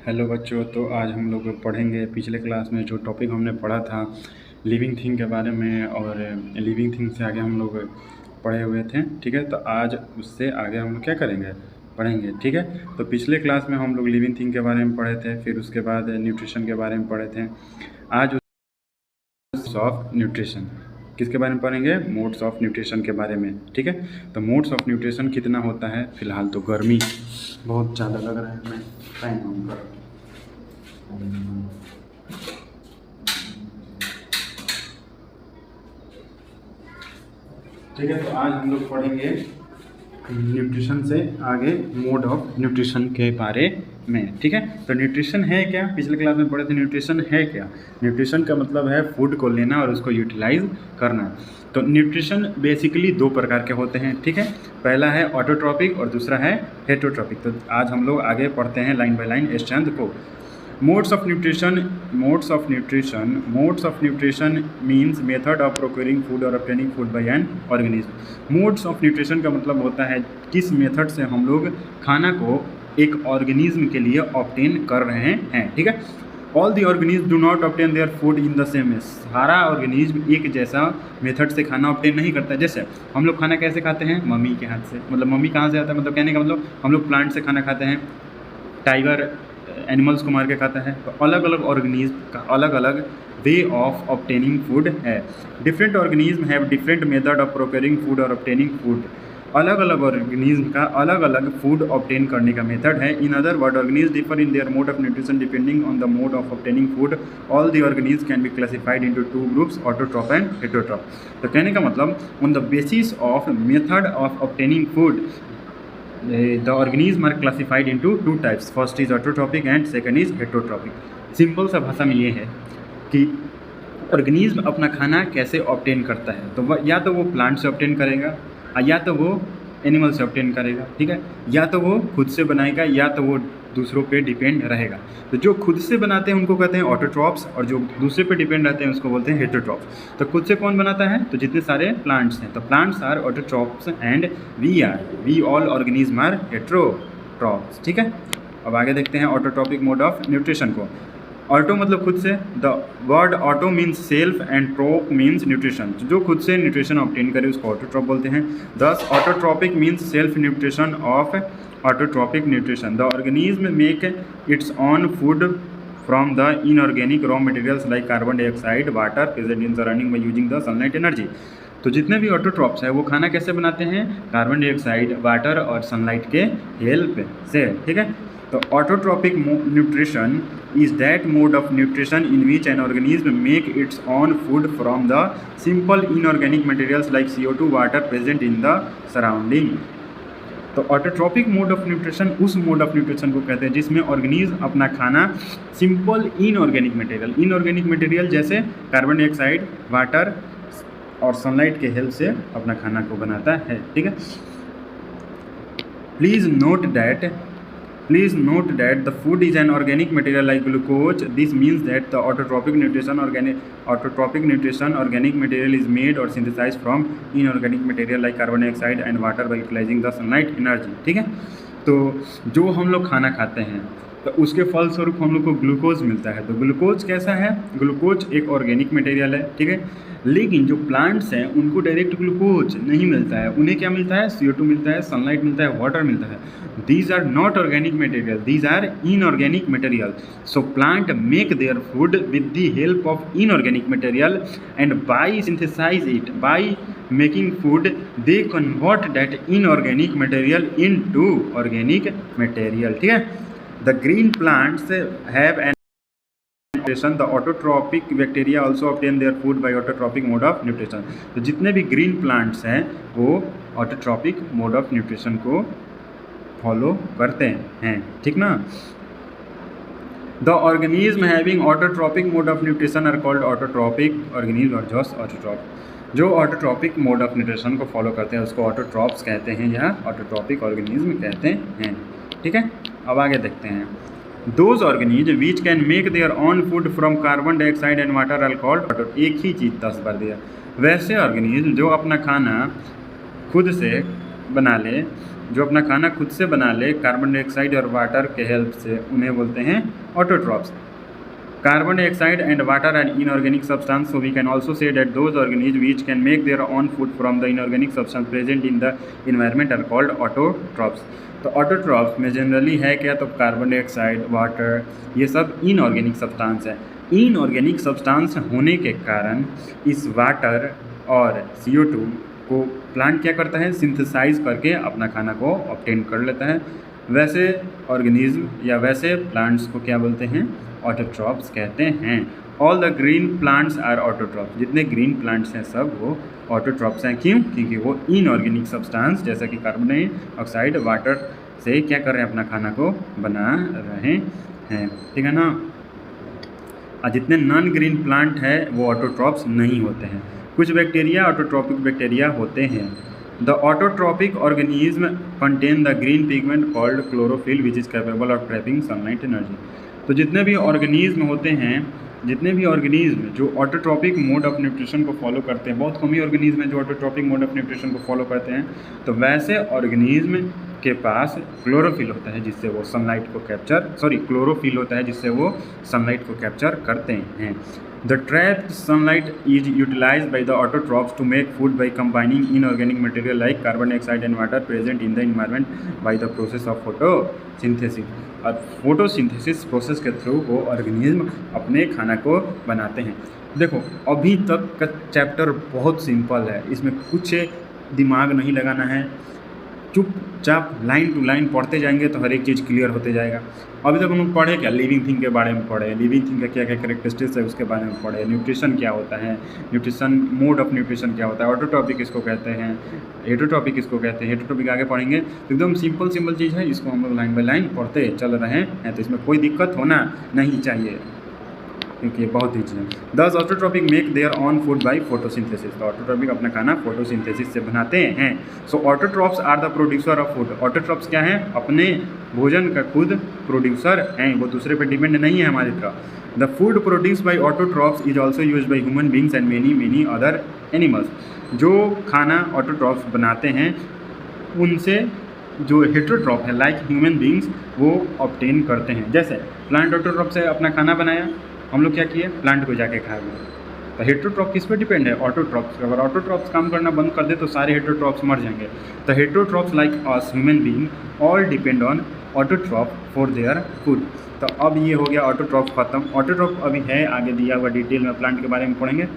Hello बच्चों, तो आज हम लोग पढ़ेंगे पिछले क्लास में जो टॉपिक हमने पढ़ा था लिविंग थिंग के बारे में। और लिविंग थिंग से आगे हम लोग पढ़े हुए थे, ठीक है। तो आज उससे आगे हम लोग क्या करेंगे, पढ़ेंगे, ठीक है। तो पिछले क्लास में हम लोग लिविंग थिंग के बारे में पढ़े थे, फिर उसके बाद न्यूट्रिशन के बारे में पढ़े थे। आज मोड्स ऑफ न्यूट्रिशन किसके बारे में पढ़ेंगे, मोड्स ऑफ न्यूट्रिशन के बारे में, ठीक है। तो मोड्स ऑफ न्यूट्रिशन कितना होता है, फिलहाल तो गर्मी बहुत ज़्यादा लग रहा है, मैं फैन ऑन कर। ठीक है, तो आज हम लोग पढ़ेंगे न्यूट्रिशन से आगे मोड ऑफ न्यूट्रिशन के बारे में, ठीक है। तो न्यूट्रिशन है क्या, पिछले क्लास में पढ़े थे न्यूट्रिशन है क्या। न्यूट्रिशन का मतलब है फूड को लेना और उसको यूटिलाइज करना। तो न्यूट्रिशन बेसिकली दो प्रकार के होते हैं, ठीक है। पहला है ऑटोट्रॉपिक और दूसरा है हेटरोट्रॉपिक। तो आज हम लोग आगे पढ़ते हैं लाइन बाय लाइन इस चंद को। Modes of nutrition means method of procuring food or obtaining food by an organism. Modes of nutrition का मतलब होता है किस मेथड से हम लोग खाना को एक ऑर्गेनिज्म के लिए ऑब्टेन कर रहे हैं, ठीक है। All the organism do not obtain their food in the same way. सारा ऑर्गेनिज्म एक जैसा मेथड से खाना ऑब्टेन नहीं करता। जैसे हम लोग खाना कैसे खाते हैं, मम्मी के हाथ से। मतलब मम्मी कहाँ से आता है, मतलब कहने का मतलब हम लोग प्लांट से खाना खाते हैं, टाइगर एनिमल्स को मार के खाता है। तो अलग अलग ऑर्गेनिज्म का अलग अलग वे ऑफ ऑब्टेनिंग फूड है। Different organism have different method of procuring food और ऑब्टेनिंग फूड। अलग अलग ऑर्गेनिज्म का अलग अलग फूड ऑब्टेन करने का मेथड है। In other word organism differ in their mode of nutrition depending on the mode of obtaining food. All the organism can be classified into two groups, autotroph and heterotroph. तो कहने का मतलब on the basis of method of obtaining food the organisms are classified into two types. First is autotrophic and second is heterotropic. Simple सा भाषा में ये है कि ऑर्गेनिज्म अपना खाना कैसे ऑब्टेन करता है। तो वह या तो वो प्लांट से ऑब्टेन करेगा, या तो वो एनिमल से ऑब्टेन करेगा, ठीक है। या तो वो खुद से बनाएगा, या तो वो दूसरों पे डिपेंड रहेगा। तो जो खुद से बनाते हैं उनको कहते हैं ऑटोट्रॉप्स, और जो दूसरे पे डिपेंड रहते हैं उसको बोलते हैं हेटरोट्रॉप्स। तो खुद से कौन बनाता है, तो जितने सारे प्लांट्स हैं। तो plants are autotrophs and we all organism are heterotrophs, ठीक है। अब आगे देखते हैं ऑटोट्रॉपिक मोड ऑफ न्यूट्रिशन को। ऑटो मतलब खुद से। The word auto means self and troph means nutrition. जो खुद से न्यूट्रिशन ऑब्टेन करे उसको ऑटोट्रॉप बोलते हैं। दस autotrophic means self nutrition of autotrophic nutrition. The organism make it's on food from the inorganic raw materials like carbon dioxide, water present in surrounding by using the sunlight energy. तो जितने भी autotrophs हैं वो खाना कैसे बनाते हैं, carbon dioxide, water और सनलाइट के हेल्प से, ठीक है। तो autotrophic nutrition is that mode of nutrition in which an organism make its own food from the simple inorganic materials like CO2, water present in the surrounding. तो autotrophic mode of nutrition उस mode of nutrition को कहते हैं जिसमें organism अपना खाना simple inorganic material जैसे carbon dioxide, water और सनलाइट के हेल्प से अपना खाना को बनाता है, ठीक है। Please note that the food is an organic material like glucose. This means that the autotrophic nutrition organic material is made or synthesized from inorganic material like carbon dioxide and water by utilizing the sunlight energy, ठीक है। तो जो हम लोग खाना खाते हैं तो उसके फलस्वरूप हम लोग को ग्लूकोज मिलता है। तो ग्लूकोज कैसा है, ग्लूकोज एक ऑर्गेनिक मटेरियल है, ठीक है। लेकिन जो प्लांट्स हैं उनको डायरेक्ट ग्लूकोज नहीं मिलता है, उन्हें क्या मिलता है, CO2 मिलता है, सनलाइट मिलता है, वाटर मिलता है। These are not organic material, these are inorganic material. So plant make their food with the help of inorganic material and by synthesize it, by making food they convert that inorganic material into organic material, ठीक है। The green plants have an nutrition. The autotrophic bacteria also obtain their food by autotrophic mode of nutrition. तो जितने भी green plants हैं वो autotrophic mode of nutrition को follow करते हैं, ठीक ना। The organism having autotrophic mode of nutrition are called autotrophic organism or just autotroph. जो ऑटोट्रॉपिक मोड ऑफ न्यूट्रिशन को फॉलो करते हैं उसको ऑटोट्रॉप्स कहते हैं या ऑटोट्रॉपिक ऑर्गेनिज्म कहते हैं, ठीक है। अब आगे देखते हैं। Those organism which can make their own food from carbon dioxide and water are called auto. एक ही चीज़ 10 बार दिया। वैसे ऑर्गेनिज्म जो अपना खाना खुद से बना ले, जो अपना खाना खुद से बना ले कार्बन डाइऑक्साइड और वाटर के हेल्प से, उन्हें बोलते हैं autotrophs. Carbon dioxide and water are inorganic substance, so we can also say that those organisms which can make their own food from the inorganic substance present in the environment are called autotrophs। तो autotrophs में generally है क्या, तो carbon dioxide, water, ये सब inorganic substance है। Inorganic substance होने के कारण इस वाटर और CO2 को प्लांट क्या करता है, सिंथेसाइज करके अपना खाना को ऑब्टेन कर लेता है। वैसे ऑर्गेनिज्म या वैसे प्लांट्स को क्या बोलते हैं, ऑटोट्रॉप्स कहते हैं। All the green plants are autotrophs, जितने ग्रीन प्लांट्स हैं सब वो ऑटोट्रॉप्स हैं। क्यों? क्योंकि वो इनऑर्गेनिक सब्सटेंस जैसा कि कार्बन डाइऑक्साइड, वाटर से क्या कर रहे हैं, अपना खाना को बना रहे हैं, ठीक है ना। और जितने नॉन ग्रीन प्लांट है वो ऑटोट्रॉप्स नहीं होते हैं। कुछ बैक्टीरिया ऑटोट्रॉपिक बैक्टीरिया होते हैं। The autotrophic organism contain the green pigment called chlorophyll which is capable of trapping sunlight energy. तो जितने भी ऑर्गेनिज्म होते हैं, जितने भी ऑर्गेनिज्म जो ऑटोट्रॉपिक मोड ऑफ न्यूट्रिशन को फॉलो करते हैं, बहुत कम ही ऑर्गेनिज्म है जो ऑटोट्रॉपिक मोड ऑफ न्यूट्रिशन को फॉलो करते हैं, तो वैसे ऑर्गेनिज्म के पास क्लोरोफिल होता है जिससे वो सनलाइट को क्लोरोफिल होता है जिससे वो सनलाइट को कैप्चर करते हैं। The trapped sunlight is utilized by the autotrophs to make food by combining inorganic material like carbon dioxide and water present in the environment by the process of photosynthesis। और photosynthesis process के through वो organism अपने खाना को बनाते हैं। देखो अभी तक का चैप्टर बहुत सिंपल है, इसमें कुछ दिमाग नहीं लगाना है, चुपचाप लाइन टू लाइन पढ़ते जाएंगे तो हर एक चीज़ क्लियर होते जाएगा। अभी तक हम लोग पढ़े क्या, लिविंग थिंग के बारे में पढ़े, लिविंग थिंग का क्या क्या कैरेक्टरिस्टिक्स है उसके बारे में पढ़े, न्यूट्रिशन क्या होता है, न्यूट्रिशन मोड ऑफ न्यूट्रिशन क्या होता है, ऑटोट्रॉपिक इसको कहते हैं, हेटरोट्रॉपिक इसको कहते हैं। हेटरोट्रॉपिक आगे पढ़ेंगे तो एकदम सिंपल चीज़ है, इसको हम लोग लाइन बाय लाइन पढ़ते चल रहे हैं, तो इसमें कोई दिक्कत होना नहीं चाहिए क्योंकि ये बहुत ईजी है। Thus autotrophic make their own food by photosynthesis. तो ऑटोट्रॉपिक अपना खाना फोटोसिंथेसिस से बनाते हैं। So autotrophs are the producer of food. Autotrophs क्या हैं, अपने भोजन का खुद प्रोड्यूसर हैं, वो दूसरे पे डिपेंड नहीं है हमारी तरह। The food produce by autotrophs is also use by human beings and many other animals. जो खाना ऑटोट्रॉप्स बनाते हैं उनसे जो हेटरोट्रॉप है लाइक ह्यूमन बींग्स वो ऑब्टेन करते हैं। जैसे प्लांट ऑटोट्रॉप से अपना खाना बनाया, हम लोग क्या किए, प्लांट को जाके खा गए। तो हेटरोट्रॉप किस पे डिपेंड है, ऑटोट्रॉप्स। अगर ऑटोट्रॉप्स काम करना बंद कर दे तो सारे हेटरोट्रॉप्स मर जाएंगे। तो heterotrophs like us human being all depend on autotroph for their food. तो अब ये हो गया ऑटोट्रॉप खत्म। ऑटोट्रॉप अभी है आगे दिया हुआ डिटेल में प्लांट के बारे में पढ़ेंगे।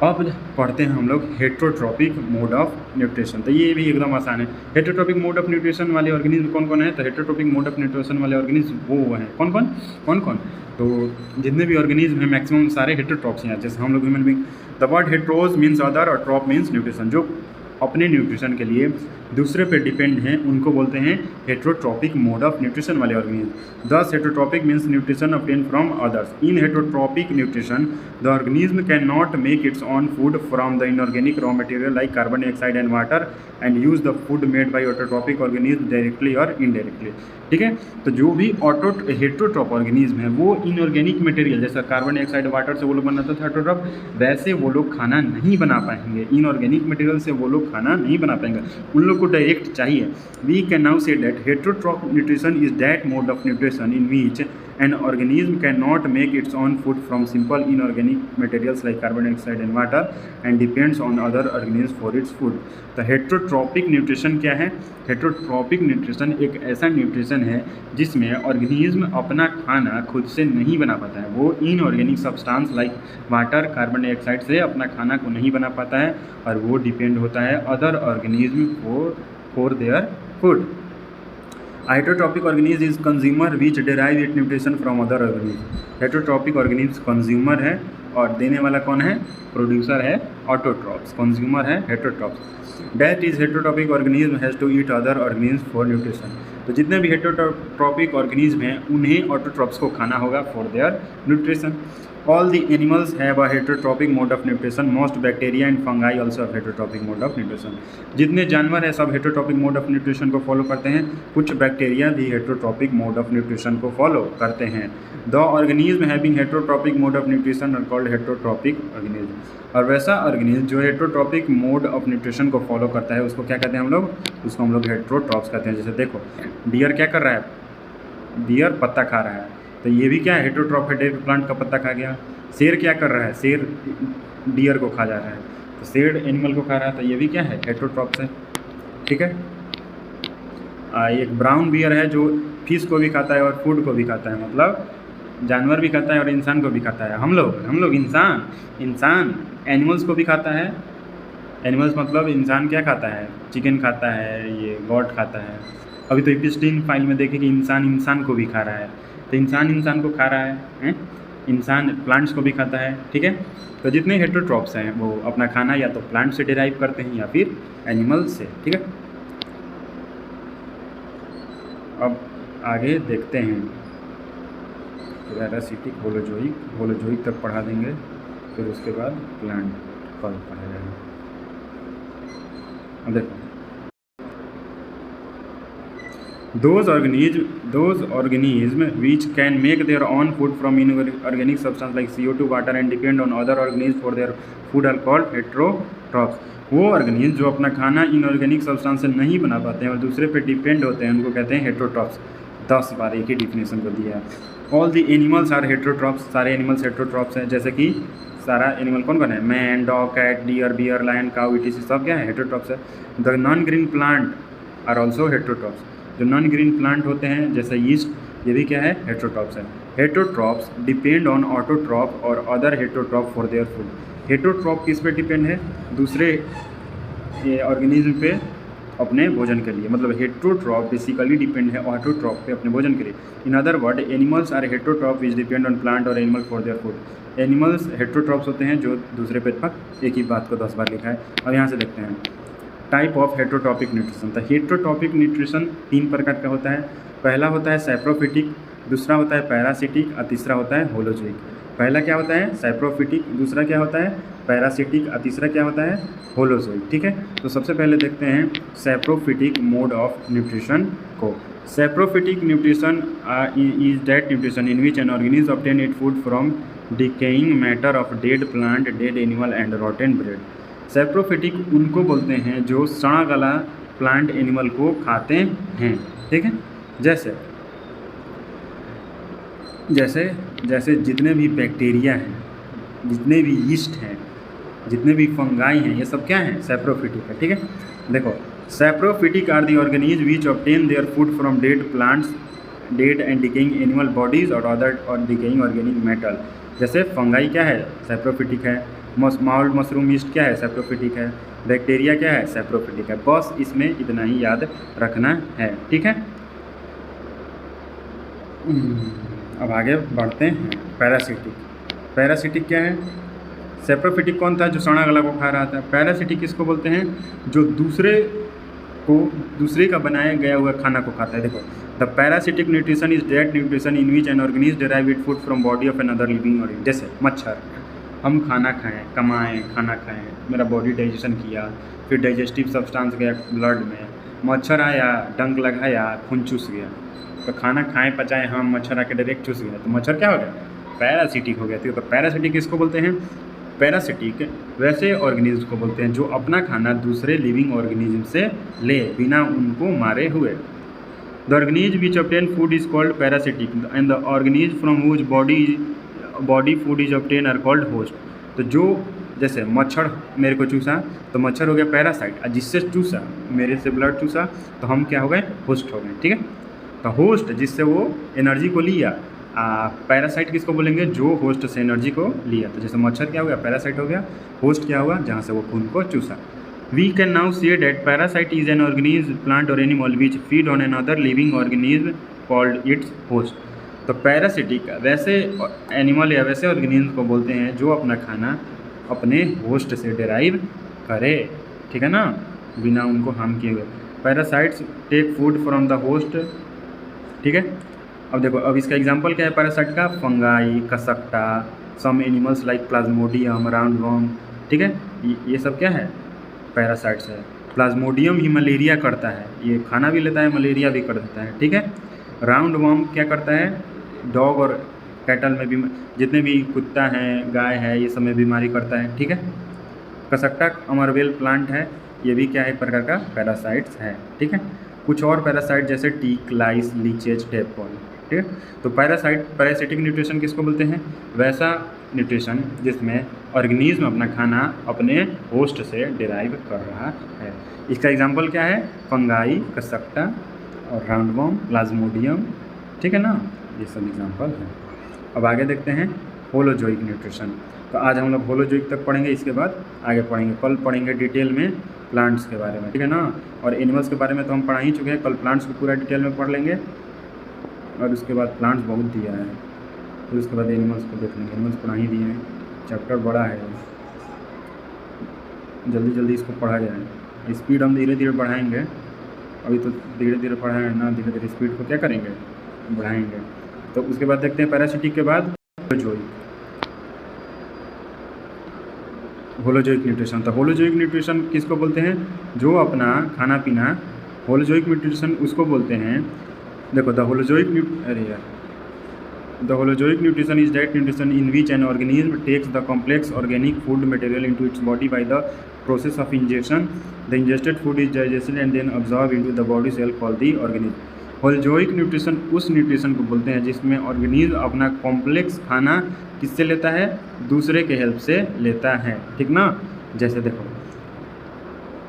अब पढ़ते हैं हम लोग हेटरोट्रॉपिक मोड ऑफ न्यूट्रिशन। तो ये भी एकदम आसान है। हेटरोट्रॉपिक मोड ऑफ न्यूट्रिशन वाले ऑर्गेनिज्म कौन कौन है, तो हेटरोट्रॉपिक मोड ऑफ न्यूट्रिशन वाले ऑर्गेनिज्म वो हैं कौन कौन। तो जितने भी ऑर्गेनिज्म हैं मैक्सिमम सारे हेटरोट्रॉप्स हैं, जैसे हम लोग human being. The word heteros means other और ट्रॉप मीन्स न्यूट्रिशन। जो अपने न्यूट्रिशन के लिए दूसरे पे डिपेंड हैं उनको बोलते हैं हेटरोट्रॉपिक मोड ऑफ न्यूट्रिशन वाले ऑर्गेनिज्म। दस heterotrophic means nutrition obtain from others. In heterotrophic nutrition the organism can not make it's on food from the inorganic raw material like carbon dioxide and water and use the food made by autotrophic organism directly और indirectly. ठीक है, तो जो भी हेटरोट्रॉप organism है वो inorganic material जैसा carbon dioxide water से वो लोग बनाते थे हेटरोट्रॉप, वैसे वो लोग खाना नहीं बना पाएंगे। इनऑर्गेनिक मटेरियल से वो लोग खाना नहीं बना पाएंगे, उन लोग को डायरेक्ट चाहिए। We can now say that heterotroph nutrition is that mode of nutrition in which an organism cannot make its own food from simple inorganic materials like carbon dioxide and water and depends on other organisms for its food। तो heterotrophic nutrition क्या है, heterotrophic nutrition एक ऐसा nutrition है जिसमें organism अपना खाना खुद से नहीं बना पाता है। वो inorganic substance like water, carbon dioxide से अपना खाना को नहीं बना पाता है और वो डिपेंड होता है other organism for their food. Heterotrophic organism is consumer which derive it nutrition from other organism. Heterotrophic organism consumer है और देने वाला कौन है, प्रोड्यूसर है ऑटोट्रॉप्स। कंज्यूमर है heterotrophs. That is heterotrophic organism has to eat other organism for nutrition. तो जितने भी हेटरोट्रॉपिक ऑर्गेनिज्म हैं उन्हें ऑटोट्रॉप्स को खाना होगा for their nutrition. All the animals have a heterotrophic mode of nutrition, most bacteria and fungi also have heterotrophic mode of nutrition. जितने जानवर हैं सब हेटरोट्रॉपिक मोड ऑफ न्यूट्रिशन को फॉलो करते हैं, कुछ बैक्टीरिया भी हेटरोट्रॉपिक मोड ऑफ न्यूट्रिशन को फॉलो करते हैं। The organism having heterotrophic mode of nutrition are called heterotrophic organism. और वैसा ऑर्गेनिज्म जो हेटरोट्रॉपिक मोड ऑफ न्यूट्रिशन को फॉलो करता है उसको क्या कहते हैं हम लोग, उसको हम लोग हेटरोट्रॉप्स कहते हैं। जैसे देखो डियर क्या कर रहा है, डियर पत्ता खा रहा है, तो ये भी क्या है, हेटरोट्रॉप है, डेड प्लांट का पत्ता खा गया। शेर क्या कर रहा है, शेर डियर को खा जा रहा है, तो शेर एनिमल को खा रहा है, तो ये भी क्या है, हेटरोट्रॉप्स है। ठीक है। एक ब्राउन बियर है जो फिश को भी खाता है और फूड को भी खाता है, मतलब जानवर भी खाता है और इंसान को भी खाता है। हम लोग इंसान एनिमल्स को भी खाता है। एनिमल्स मतलब इंसान क्या खाता है, चिकन खाता है, ये गॉट खाता है। अभी तो एपिस्टीन फाइल में देखें कि इंसान को भी खा रहा है, तो इंसान को खा रहा है, इंसान प्लांट्स को भी खाता है। ठीक है। तो जितने हेटरोट्रॉप्स हैं वो अपना खाना या तो प्लांट से डिराइव करते हैं या फिर एनिमल्स से। ठीक है। अब आगे देखते हैं, पैरासिटिक होलोजोइक तक पढ़ा देंगे, फिर उसके बाद प्लांट पर पढ़ा जाएगा। अब देखो those organism which can make their own food from inorganic substance like CO2, water and depend on other organisms for their food are called heterotrophs। वो ऑर्गेनिज्म जो अपना खाना इनऑर्गेनिक सब्सटेंस से नहीं बना पाते हैं और दूसरे पे डिपेंड होते हैं, उनको कहते हैं हेटरोट्रॉप्स। 10 बार एक ही डिफिनेशन को दिया है। All the animals are heterotrophs, सारे एनिमल्स हेटरोट्रॉप्स हैं। जैसे कि सारा एनिमल कौन कौन है, man, dog, cat, deer, bear, lion, cow, etc, सब क्या है, हेटरोट्रॉप्स है। The non green plant are also heterotrophs. जो नॉन ग्रीन प्लांट होते हैं जैसे यीस्ट, ये भी क्या है, हेटरोट्रॉप्स है। हेटरोट्रॉप्स डिपेंड ऑन ऑटोट्रॉप और अदर हेटरोट्रॉप फॉर देयर फूड। हेटरोट्रॉप किस पे डिपेंड है, दूसरे ऑर्गेनिज्म पे अपने भोजन के लिए, मतलब हेटरोट्रॉप बेसिकली डिपेंड है ऑटोट्रॉप पे अपने भोजन के लिए। In other word animals are heterotroph which depend on plant और animal for their food. Animals heterotrophs होते हैं जो दूसरे पे एक ही बात को 10 बार लिखा है। अब यहाँ से देखते हैं टाइप ऑफ हेटरोट्रॉपिक न्यूट्रिशन। तो हेटरोट्रॉपिक न्यूट्रिशन 3 प्रकार का होता है। पहला होता है सैप्रोफिटिक, दूसरा होता है पैरासिटिक और तीसरा होता है होलोजोइक। पहला क्या होता है, सैप्रोफिटिक, दूसरा क्या होता है, पैरासिटिक और तीसरा क्या होता है, होलोजोइक। ठीक है। तो सबसे पहले देखते हैं सैप्रोफिटिक मोड ऑफ न्यूट्रिशन को। Saprophytic nutrition is that nutrition in which an organism obtain it food from decaying matter of dead plant, dead animal and Rotten bread. Saprophytic उनको बोलते हैं जो सड़ा गला प्लांट एनिमल को खाते हैं। ठीक है। जैसे जितने भी बैक्टीरिया हैं, जितने भी यीस्ट हैं, जितने भी फंगाई हैं, ये सब क्या हैं, सैप्रोफिटिक है। ठीक है। देखो saprophytic are the organism which obtain their food from dead plants, dead and decaying animal bodies और अदर और डिकेइंग ऑर्गेनिक मेटल। जैसे फंगाई क्या है, सैप्रोफिटिक है। माउल्ड मशरूम यीस्ट क्या है, सैप्रोफिटिक है। बैक्टीरिया क्या है, सैप्रोफिटिक है। बस इसमें इतना ही याद रखना है। ठीक है। अब आगे बढ़ते हैं। पैरासिटिक क्या है, सैप्रोफिटिक कौन था, जो सड़ा गला को खा रहा था। पैरासिटिक किसको बोलते हैं, जो दूसरे का बनाया गया हुआ खाना को खाता है। देखो the parasitic nutrition is that nutrition in which an organism derive it food from body of an other living organism. जैसे मच्छर, हम खाना खाएं, खाना खाएं, मेरा बॉडी डाइजेशन किया, फिर डाइजेस्टिव सब्सटेंस गया ब्लड में, मच्छर आया, डंक लगाया, खून चूस गया, तो खाना खाएं पचाएं हम, मच्छर आके डायरेक्ट चूस गया, तो मच्छर क्या हो गया, पैरासिटिक हो गया। तो पैरासिटिक किसको बोलते हैं, पैरासिटिक वैसे ऑर्गेनिज्म को बोलते हैं जो अपना खाना दूसरे लिविंग ऑर्गेनिज्म से ले बिना उनको मारे हुए। The organism which obtain food is called parasitic and the organism from which body food is obtain are called host. तो जो जैसे मच्छर मेरे को चूसा तो मच्छर हो गया पैरासाइट, और जिससे चूसा मेरे से ब्लड चूसा तो हम क्या हो गए, होस्ट हो गए। ठीक है। तो होस्ट जिससे वो एनर्जी को लिया, पैरासाइट किसको बोलेंगे, जो होस्ट से एनर्जी को लिया। तो जैसे मच्छर क्या हो गया, पैरासाइट हो गया, होस्ट क्या हुआ, जहाँ से वो खून को चूसा। We can now say that parasite is an organism plant और animal which feed on an other living organism called its host. तो पैरासिटिक वैसे एनिमल या वैसे ऑर्गेनिज्म को बोलते हैं जो अपना खाना अपने होस्ट से डिराइव करे। ठीक है ना, बिना उनको हार्म किए हुए। Parasites take food from the host. ठीक है। अब देखो, अब इसका एग्जांपल क्या है पैरासाइट का, fungi, cuscuta, some animals like plasmodium, roundworm, ठीक है, ये सब क्या है, पैरासाइट्स है। प्लाज्मोडियम ही मलेरिया करता है, ये खाना भी लेता है, मलेरिया भी कर देता है, ठीक है। राउंडवॉर्म क्या करता है, डॉग और कैटल में भी, जितने भी कुत्ता है, गाय है, ये सब में बीमारी करता है, ठीक है। कसक्टा अमरवेल प्लांट है, ये भी क्या है, एक प्रकार का पैरासाइट्स है, ठीक है। कुछ और पैरासाइट जैसे टीक, लाइस, लीचेज, टेपॉल, ठीक है। तो पैरासिटिक न्यूट्रिशन किसको बोलते हैं, वैसा न्यूट्रिशन जिसमें ऑर्गेनिज्म अपना खाना अपने होस्ट से डिराइव कर रहा है। इसका एग्जांपल क्या है, फंगाई, कसक्टा और राउंडवॉर्म, प्लाज्मोडियम, ठीक है ना, ये सब एग्जांपल है। अब आगे देखते हैं होलोजोइक न्यूट्रिशन। तो आज हम लोग होलोजोइक तक पढ़ेंगे, इसके बाद आगे पढ़ेंगे, कल पढ़ेंगे डिटेल में प्लांट्स के बारे में, ठीक है ना। और एनिमल्स के बारे में तो हम पढ़ा ही चुके हैं, कल प्लांट्स को पूरा डिटेल में पढ़ लेंगे। और उसके बाद प्लांट्स बहुत दिया है, फिर उसके बाद एनिमल्स को देख लेंगे, एनिमल्स पढ़ा ही दिए हैं, चैप्टर बड़ा है, जल्दी जल्दी इसको पढ़ा जाए। स्पीड हम धीरे धीरे बढ़ाएंगे, अभी तो धीरे धीरे पढ़ाएं ना, धीरे धीरे स्पीड को क्या करेंगे, बढ़ाएंगे। तो उसके बाद देखते हैं पैरासिटिक के बाद होलोजोइक न्यूट्रिशन। तो होलोजोइक न्यूट्रिशन किसको बोलते हैं, जो अपना खाना पीना, होलोजोइक न्यूट्रिशन उसको बोलते हैं, देखो the holozoic nutrition is that nutrition in which an organism takes the complex organic food material into its body by the process of injection. The ingested food is digested and then absorb into the body cell called the organism. Holozoic nutrition उस nutrition को बोलते हैं जिसमें organism अपना complex खाना किससे लेता है, दूसरे के हेल्प से लेता है, ठीक ना। जैसे देखो,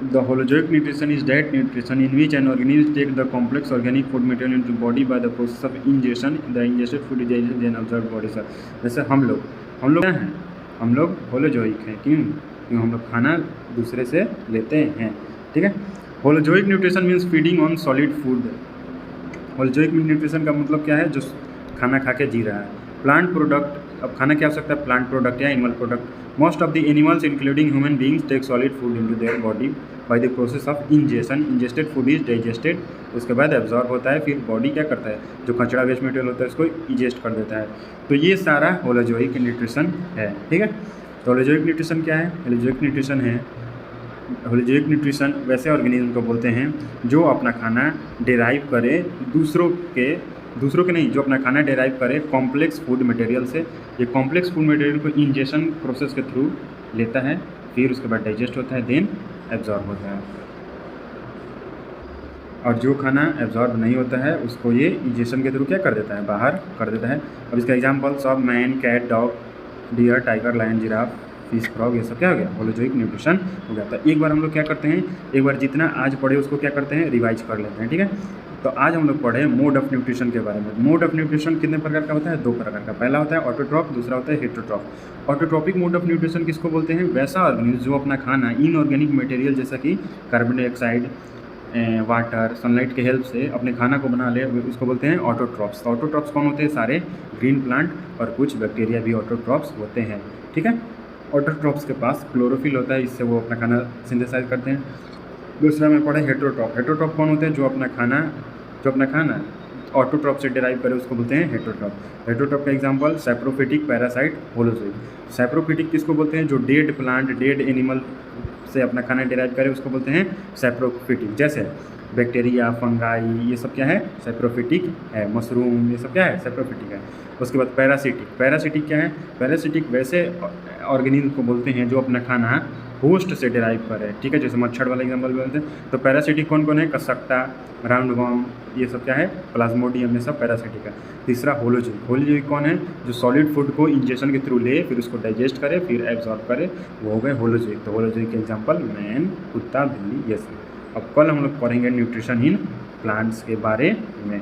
the holozoic nutrition is that nutrition in which an organism take the complex organic food material into body by the process of injection. The ingested food is digested then absorb body cell. जैसे हम लोग क्या हैं, हम लोग holozoic हैं, क्यों हम लोग खाना दूसरे से लेते हैं, ठीक है। Holozoic nutrition means feeding on solid food. Holozoic nutrition का मतलब क्या है, जो खाना खा के जी रहा है। प्लांट प्रोडक्ट, अब खाना क्या हो सकता है, प्लांट प्रोडक्ट या animal product. Most of the animals including human beings take solid food into their body by the process of ingestion. Ingested food is digested, उसके बाद एब्जॉर्ब होता है, फिर बॉडी क्या करता है, जो कचरा वेस्ट मटेरियल होता है उसको इजेस्ट कर देता है। तो ये सारा होलोजोइक न्यूट्रिशन है, ठीक है। तो होलोजोइक न्यूट्रिशन क्या है, होलोजोइक न्यूट्रिशन वैसे ऑर्गेनिज्म को बोलते हैं जो अपना खाना डिराइव करे दूसरों के नहीं, जो अपना खाना डिराइव करे कॉम्प्लेक्स फूड मटेरियल से। ये कॉम्प्लेक्स फूड मटेरियल को इंजेक्शन प्रोसेस के थ्रू लेता है, फिर उसके बाद डाइजेस्ट होता है, देन एब्जॉर्ब होता है। और जो खाना एब्जॉर्ब नहीं होता है उसको ये इंजेक्शन के थ्रू क्या कर देता है, बाहर कर देता है। अब इसका एग्जाम्पल सब man, cat, dog, deer, tiger, lion, giraffe, fish, frog, ये सब क्या हो गया, होलोजोइक न्यूट्रिशन हो गया। तो एक बार हम लोग क्या करते हैं, एक बार जितना आज पढ़े उसको क्या करते हैं, रिवाइज कर लेते हैं, ठीक है। तो आज हम लोग पढ़े मोड ऑफ न्यूट्रिशन के बारे में। मोड ऑफ न्यूट्रिशन कितने प्रकार का होता है, 2 प्रकार का। पहला होता है ऑटोट्रॉफ, दूसरा होता है heterotroph. Autotrophic mode of nutrition किसको बोलते हैं, वैसा ऑर्गेनिज्म जो अपना खाना इनऑर्गेनिक मटेरियल जैसा कि कार्बन डाइऑक्साइड, वाटर, सनलाइट के हेल्प से अपने खाना को बना ले, उसको बोलते हैं ऑटोट्रॉप्स। तो ऑटोट्रॉप्स कौन होते हैं, सारे ग्रीन प्लांट और कुछ बैक्टीरिया भी ऑटोट्रॉप्स होते हैं, ठीक है। ऑटोट्रॉप्स के पास क्लोरोफिल होता है, इससे वो अपना खाना सिंथेसाइज करते हैं। दूसरा में पढ़े हेटेरोट्रॉप। हेटेरोट्रॉप कौन होते हैं, जो अपना खाना ऑटोट्रॉप से डिराइव करे उसको बोलते हैं हेटेरोट्रॉप। हेटेरोट्रॉप का example saprophytic, parasite, holozoic. Saprophytic किसको बोलते हैं, जो डेड प्लांट, डेड एनिमल से अपना खाना डिराइव करे उसको बोलते हैं सैप्रोफिटिक। जैसे बैक्टीरिया, फंगाई, ये सब क्या है, सैप्रोफिटिक है। मशरूम, ये सब क्या है, सैप्रोफिटिक है। उसके बाद पैरासिटिक क्या है, पैरासिटिक वैसे ऑर्गेनिज्म को बोलते हैं जो अपना खाना होस्ट से डिराइव करे, ठीक है। जैसे मच्छर वाला एग्जांपल बोलते हैं। तो पैरासिटिक कौन कौन है, कसक्टा, राउंडवॉर्म, ये सब क्या है, प्लाज्मोडियम, ये सब पैरासिटिक है। तीसरा होलोजोइक कौन है, जो सॉलिड फूड को इंजेक्शन के थ्रू ले, फिर उसको डाइजेस्ट करे, फिर एब्जॉर्ब करे, वो हो गए होलोजोइक। तो होलोजोइक के एग्जांपल मैन, कुत्ता, बिल्ली, ये सब। अब कल हम लोग पढ़ेंगे न्यूट्रिशन इन प्लांट्स के बारे में।